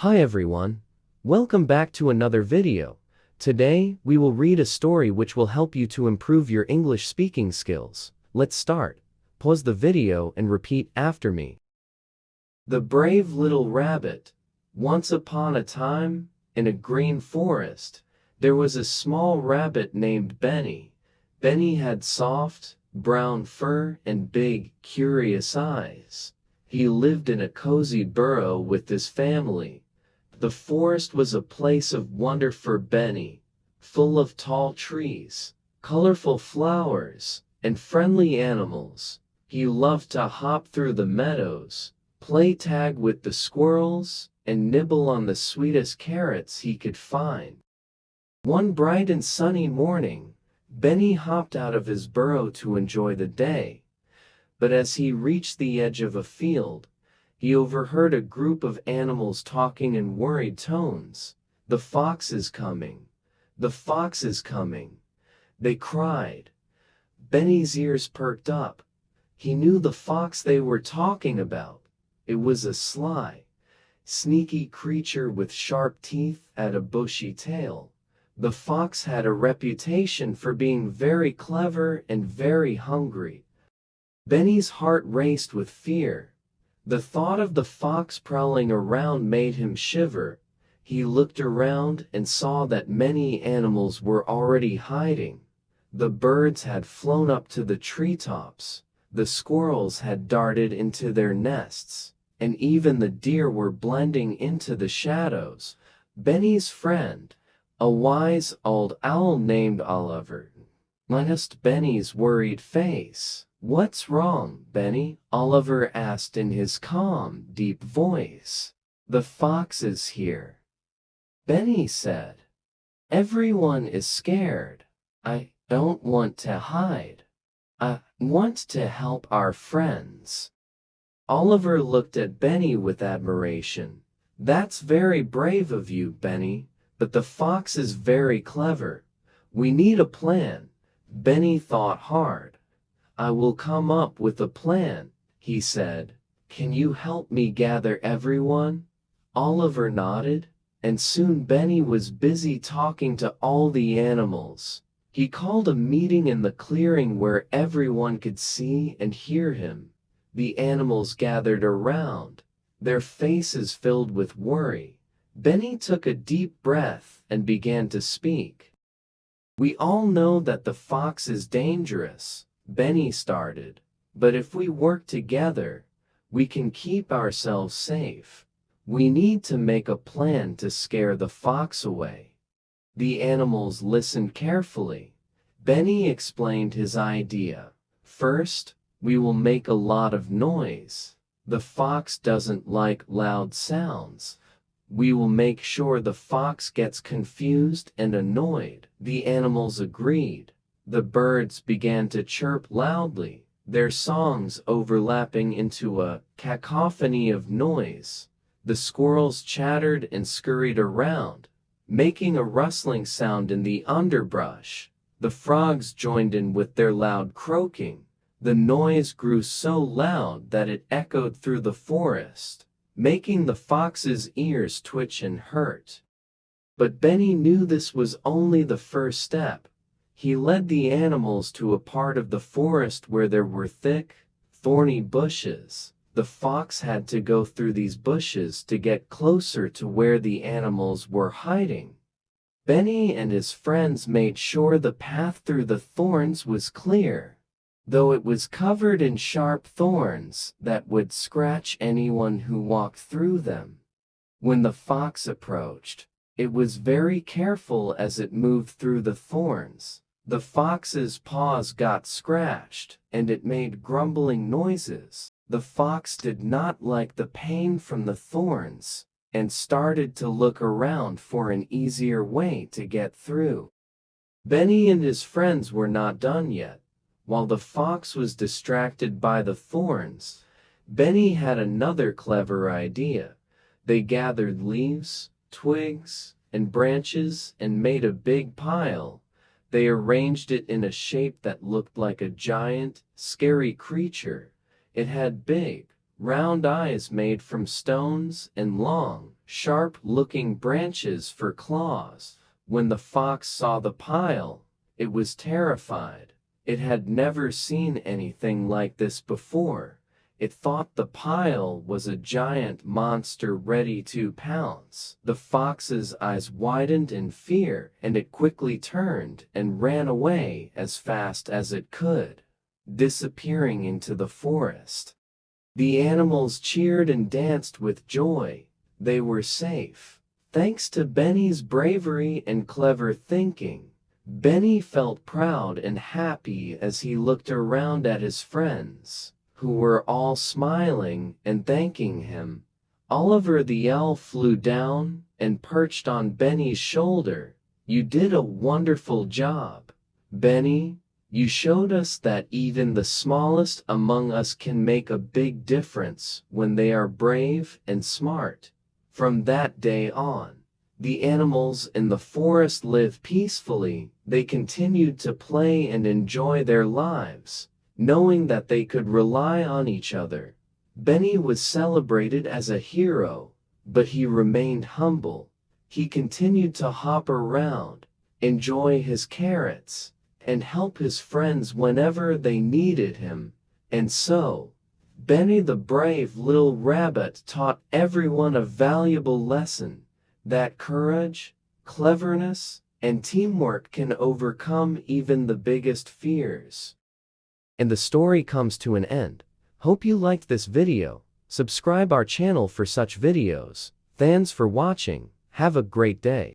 Hi everyone, welcome back to another video. Today, we will read a story which will help you to improve your English speaking skills. Let's start. Pause the video and repeat after me. The brave little rabbit. Once upon a time, in a green forest, there was a small rabbit named Benny. Benny had soft, brown fur and big, curious eyes. He lived in a cozy burrow with his family. The forest was a place of wonder for Benny, full of tall trees, colorful flowers, and friendly animals. He loved to hop through the meadows, play tag with the squirrels, and nibble on the sweetest carrots he could find. One bright and sunny morning, Benny hopped out of his burrow to enjoy the day. But as he reached the edge of a field, he overheard a group of animals talking in worried tones. "The fox is coming! The fox is coming!" they cried. Benny's ears perked up. He knew the fox they were talking about. It was a sly, sneaky creature with sharp teeth and a bushy tail. The fox had a reputation for being very clever and very hungry. Benny's heart raced with fear. The thought of the fox prowling around made him shiver. He looked around and saw that many animals were already hiding. The birds had flown up to the treetops, the squirrels had darted into their nests, and even the deer were blending into the shadows. Benny's friend, a wise old owl named Oliver, noticed Benny's worried face. "What's wrong, Benny?" Oliver asked in his calm, deep voice. "The fox is here," Benny said. "Everyone is scared. I don't want to hide. I want to help our friends." Oliver looked at Benny with admiration. "That's very brave of you, Benny, but the fox is very clever. We need a plan." Benny thought hard. "I will come up with a plan," he said. "Can you help me gather everyone?" Oliver nodded, and soon Benny was busy talking to all the animals. He called a meeting in the clearing where everyone could see and hear him. The animals gathered around, their faces filled with worry. Benny took a deep breath and began to speak. "We all know that the fox is dangerous," Benny started, "but if we work together, we can keep ourselves safe. We need to make a plan to scare the fox away." The animals listened carefully. Benny explained his idea. "First, we will make a lot of noise. The fox doesn't like loud sounds. We will make sure the fox gets confused and annoyed." The animals agreed. The birds began to chirp loudly, their songs overlapping into a cacophony of noise. The squirrels chattered and scurried around, making a rustling sound in the underbrush. The frogs joined in with their loud croaking. The noise grew so loud that it echoed through the forest, making the fox's ears twitch and hurt. But Benny knew this was only the first step. He led the animals to a part of the forest where there were thick, thorny bushes. The fox had to go through these bushes to get closer to where the animals were hiding. Benny and his friends made sure the path through the thorns was clear, though it was covered in sharp thorns that would scratch anyone who walked through them. When the fox approached, it was very careful as it moved through the thorns. The fox's paws got scratched, and it made grumbling noises. The fox did not like the pain from the thorns, and started to look around for an easier way to get through. Benny and his friends were not done yet. While the fox was distracted by the thorns, Benny had another clever idea. They gathered leaves, twigs, and branches and made a big pile. They arranged it in a shape that looked like a giant, scary creature. It had big, round eyes made from stones, and long, sharp-looking branches for claws. When the fox saw the pile, it was terrified. It had never seen anything like this before. It thought the pile was a giant monster ready to pounce. The fox's eyes widened in fear, and it quickly turned and ran away as fast as it could, disappearing into the forest. The animals cheered and danced with joy. They were safe. Thanks to Benny's bravery and clever thinking, Benny felt proud and happy as he looked around at his friends, who were all smiling and thanking him. Oliver the owl flew down and perched on Benny's shoulder. "You did a wonderful job, Benny. You showed us that even the smallest among us can make a big difference when they are brave and smart." From that day on, the animals in the forest lived peacefully. They continued to play and enjoy their lives, knowing that they could rely on each other. Benny was celebrated as a hero, but he remained humble. He continued to hop around, enjoy his carrots, and help his friends whenever they needed him. And so, Benny the brave little rabbit taught everyone a valuable lesson, that courage, cleverness, and teamwork can overcome even the biggest fears. And the story comes to an end. Hope you liked this video. Subscribe our channel for such videos. Thanks for watching. Have a great day.